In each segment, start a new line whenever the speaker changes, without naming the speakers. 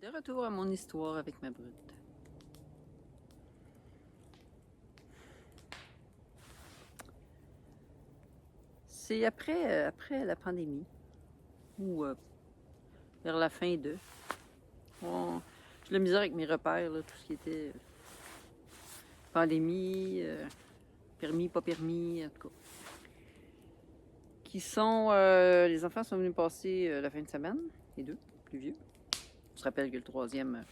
De retour à mon histoire avec ma brute. C'est après la pandémie, ou vers la fin de. J'ai de la misère avec mes repères, là, tout ce qui était pandémie, permis, pas permis, en tout cas. Les enfants sont venus passer la fin de semaine, les deux, plus vieux. On se rappelle que le troisième,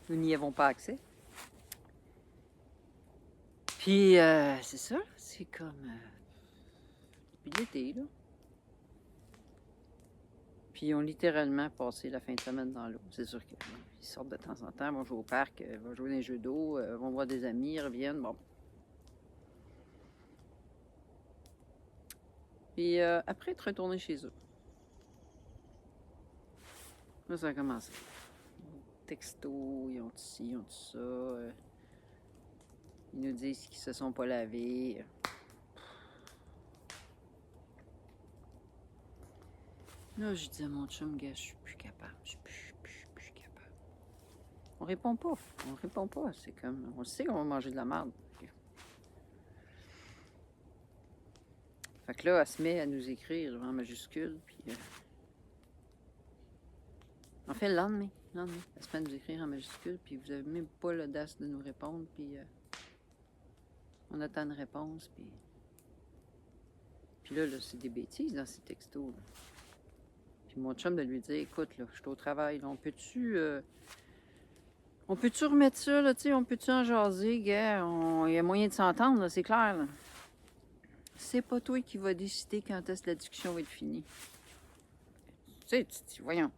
nous n'y avons pas accès. Puis, c'est ça, c'est comme. Depuis l'été, là. Puis ils ont littéralement passé la fin de semaine dans l'eau. C'est sûr qu'ils sortent de temps en temps, vont jouer au parc, vont jouer dans les jeux d'eau, vont voir des amis, ils reviennent, bon. Puis après être retournés chez eux. Là, ça a commencé. Texto, ils ont dit ci, ils ont dit ça. Ils nous disent qu'ils se sont pas lavés. Là, je dis à mon chum, gars, je suis plus capable. Je suis plus capable. On répond pas. On répond pas. C'est comme, on sait qu'on va manger de la merde. Fait que là, elle se met à nous écrire en majuscule, puis... En fait, le lendemain, elle se met à nous écrire en majuscule, puis vous avez même pas l'audace de nous répondre, puis... on attend une réponse, puis... Puis là, c'est des bêtises dans ces textos, là. Puis mon chum de lui dire, écoute, là, je suis au travail, là, on peut-tu remettre ça, là, tu sais, on peut-tu en jaser, gars? Il y a moyen de s'entendre, là, c'est clair, là. C'est pas toi qui vas décider quand est-ce que la discussion va être finie. Tu sais, voyons.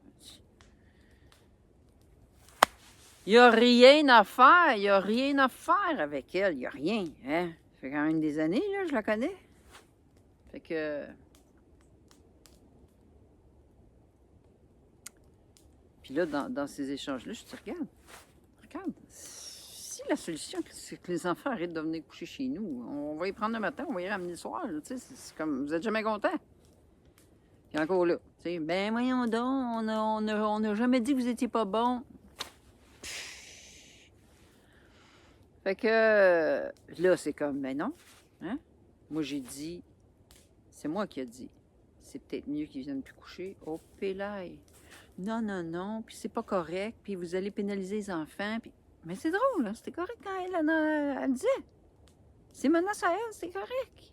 Il n'y a rien à faire, il n'y a rien à faire avec elle, il n'y a rien, hein. Ça fait quand même des années, là, je la connais. Fait que... Puis là, dans ces échanges-là, je te regarde. Si la solution, c'est que les enfants arrêtent de venir coucher chez nous, on va y prendre le matin, on va y ramener le soir, tu sais, c'est comme, vous êtes jamais contents. Puis encore là, tu sais, ben voyons donc, on n'a jamais dit que vous étiez pas bon. Fait que là, c'est comme, ben non, hein? Moi, j'ai dit, c'est moi qui ai dit, c'est peut-être mieux qu'ils viennent plus coucher. Oh, pélaille. Non, puis c'est pas correct, puis vous allez pénaliser les enfants, puis... Mais c'est drôle, là, c'était correct quand elle disait. C'est menace à elle, c'est correct.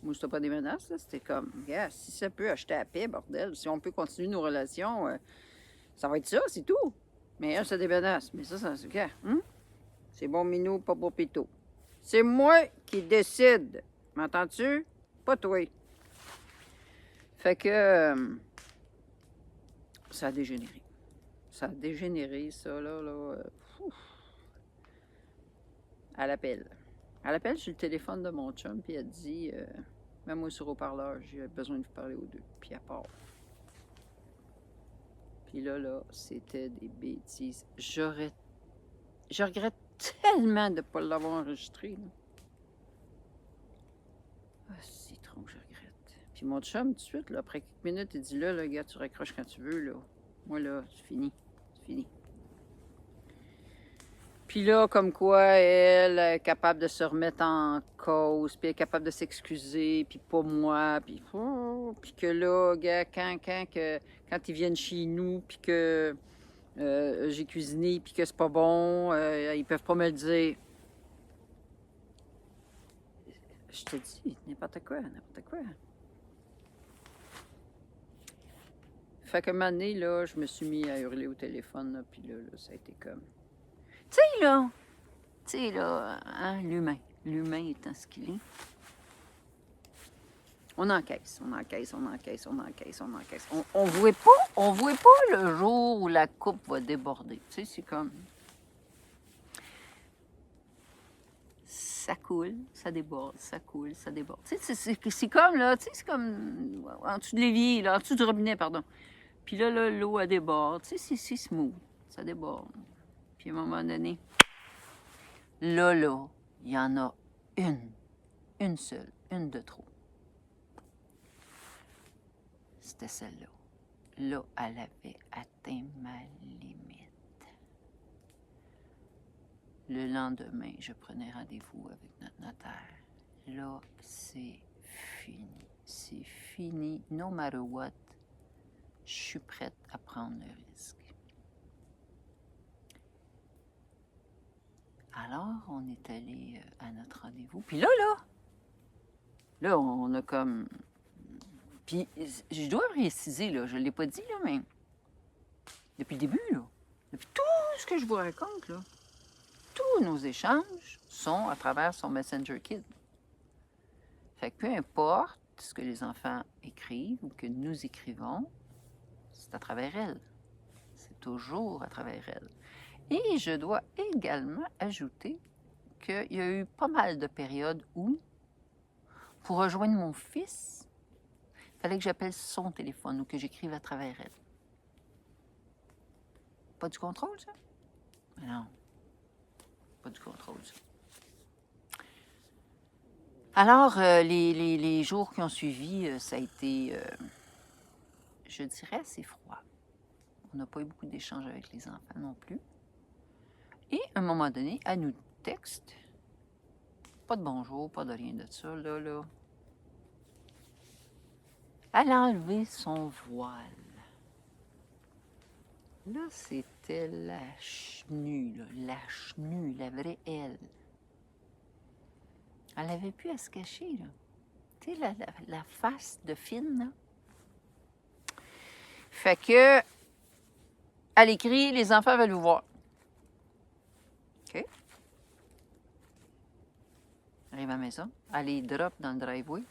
Moi, c'était pas des menaces, là, c'était comme, gars, si ça peut acheter à paix, bordel, si on peut continuer nos relations, ça va être ça, c'est tout. Mais elle, c'est des menaces. Mais ça, c'est gars, c'est bon minou, pas pour pito. C'est moi qui décide. M'entends-tu? Pas toi. Fait que ça a dégénéré. Ça a dégénéré, ça, là. Elle appelle. Elle appelle sur le téléphone de mon chum, puis elle dit, mets-moi sur haut-parleur, j'ai besoin de vous parler aux deux. Puis elle part. Puis là, c'était des bêtises. Je regrette tellement de ne pas l'avoir enregistré, là. Ah, c'est trop que je regrette. Puis mon chum, tout de suite, là, après quelques minutes, il dit, là, gars, tu raccroches quand tu veux, là. Moi, là, c'est fini. C'est fini. Puis là, comme quoi, elle est capable de se remettre en cause, puis elle est capable de s'excuser, puis pas moi, puis que là, gars, quand ils viennent chez nous, puis que j'ai cuisiné, puis que c'est pas bon, ils peuvent pas me le dire. Je te dis, n'importe quoi. Fait que un moment donné, là, je me suis mis à hurler au téléphone, là, puis là, ça a été comme... Tu sais, là, hein, l'humain étant ce qu'il est. On encaisse. On voit pas le jour où la coupe va déborder. Tu sais, c'est comme... Ça coule, ça déborde, ça coule, ça déborde. Tu sais, c'est comme, là, tu sais, c'est comme en dessous de l'évier, là, en dessous du robinet, pardon. Puis là, l'eau, elle déborde. Tu sais, c'est smooth, ça déborde. Puis à un moment donné, là, il y en a une seule, une de trop. C'était celle-là. Là, elle avait atteint ma le lendemain, je prenais rendez-vous avec notre notaire. Là, c'est fini. C'est fini. No matter what, je suis prête à prendre le risque. Alors, on est allé à notre rendez-vous. Puis là, on a comme... Puis, je dois préciser, là, je ne l'ai pas dit, là, mais depuis le début, là, depuis tout ce que je vous raconte, là, tous nos échanges sont à travers son Messenger Kid. Fait que peu importe ce que les enfants écrivent ou que nous écrivons, c'est à travers elle. C'est toujours à travers elle. Et je dois également ajouter qu'il y a eu pas mal de périodes où, pour rejoindre mon fils, il fallait que j'appelle son téléphone ou que j'écrive à travers elle. Pas du contrôle, ça? Mais non, pas du contrôle, ça. Alors, les jours qui ont suivi, ça a été, je dirais, assez froid. On n'a pas eu beaucoup d'échanges avec les enfants non plus. Et à un moment donné, elle nous texte. Pas de bonjour, pas de rien de ça, là. Elle a enlevé son voile. Là, c'était la chenue, la vraie elle. Elle n'avait plus à se cacher, là. Tu sais, la face de fine, là. Fait que, elle écrit, les enfants veulent vous voir. OK? Arrive à la maison, elle les drop dans le driveway,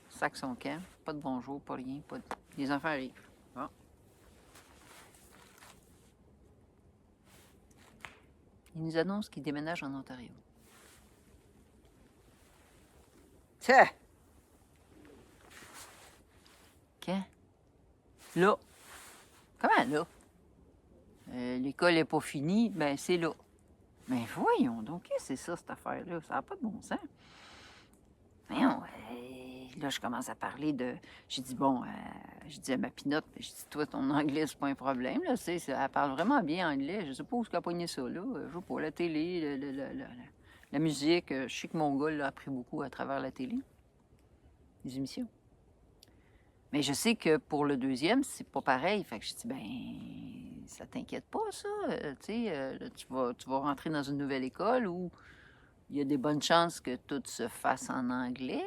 sac son camp, pas de bonjour, pas rien, pas de... Les enfants arrivent. Bon. Ils nous annoncent qu'ils déménagent en Ontario. Tiens! Quand? Là. Comment là? L'école n'est pas finie, ben c'est là. Mais voyons donc, qu'est-ce que c'est ça, cette affaire-là? Ça n'a pas de bon sens. Voyons, là, je commence à parler de... J'ai dit, bon, je dis à ma pinotte, je dis, toi, ton anglais, c'est pas un problème, là, tu sais, elle parle vraiment bien anglais. Je sais pas où elle a pogné ça, là. Je sais pas, la télé, la musique. Je sais que mon gars, là, a appris beaucoup à travers la télé, les émissions. Mais je sais que pour le deuxième, c'est pas pareil. Fait que je dis, ben, ça t'inquiète pas, ça. Tu sais, tu vas rentrer dans une nouvelle école où il y a des bonnes chances que tout se fasse en anglais.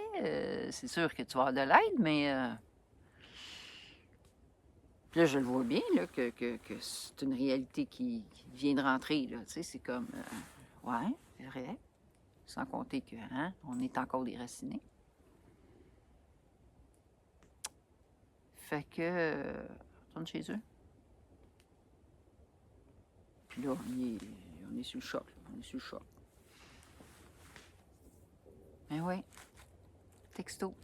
C'est sûr que tu vas avoir de l'aide, mais... Puis là, je le vois bien, là, que c'est une réalité qui vient de rentrer, là. Tu sais, c'est comme... ouais, c'est vrai. Sans compter que, hein, on est encore déracinés. Fait que... retourne chez eux. Puis là, on est sous le choc. On est sous le choc. Ben oui. Texto.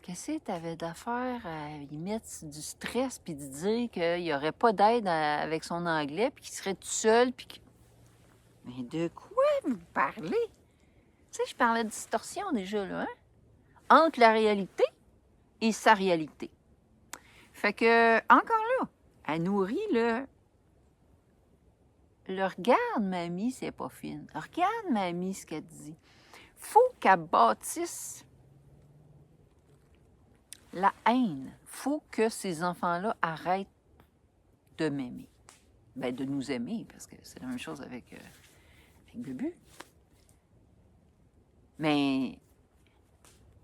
Qu'est-ce que t'avais d'affaire à y mettre du stress puis de dire qu'il n'y aurait pas d'aide avec son anglais puis qu'il serait tout seul puis que... Mais de quoi vous parlez? Tu sais, je parlais de distorsion déjà, là, hein? Entre la réalité et sa réalité. Fait que, encore là, elle nourrit le regarde, mamie, c'est pas fine. Regarde, mamie, ce qu'elle dit. Faut qu'elle bâtisse la haine. Faut que ces enfants-là arrêtent de m'aimer. Ben, de nous aimer, parce que c'est la même chose avec Bubu. Mais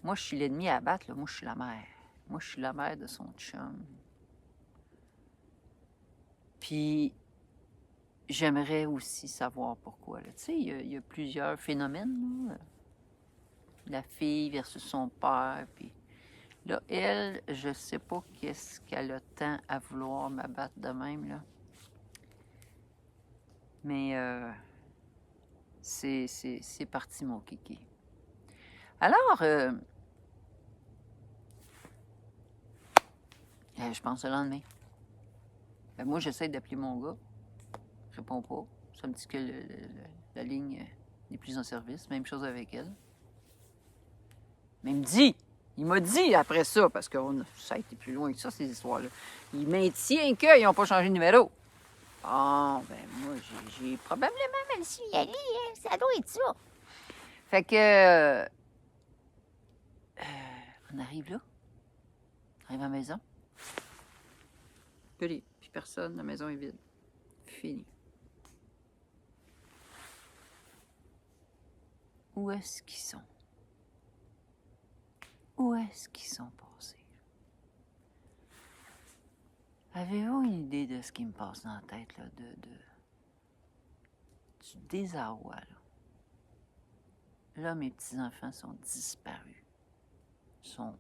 moi, je suis l'ennemi à abattre, là. Moi, je suis la mère. Moi, je suis la mère de son chum. Puis, j'aimerais aussi savoir pourquoi. Tu sais, il y a plusieurs phénomènes, là. La fille versus son père, puis là, elle, je sais pas qu'est-ce qu'elle a tant à vouloir m'abattre de même, là. Mais c'est parti, mon kiki. Alors, je pense le lendemain. Ben, moi, j'essaie d'appeler mon gars. Il répond pas. Ça me dit que la ligne n'est plus en service. Même chose avec elle. Mais il m'a dit après ça, parce que ça a été plus loin que ça, ces histoires-là. Il maintient qu'ils n'ont pas changé de numéro. Ah, ben moi, j'ai probablement mal signalé, hein. Ça doit être ça. Fait que... on arrive là. On arrive à la maison. Plus personne, la maison est vide. Fini. Où est-ce qu'ils sont? Où est-ce qu'ils sont passés? Avez-vous une idée de ce qui me passe dans la tête, là, du désarroi, là? Là, mes petits-enfants sont disparus. Sont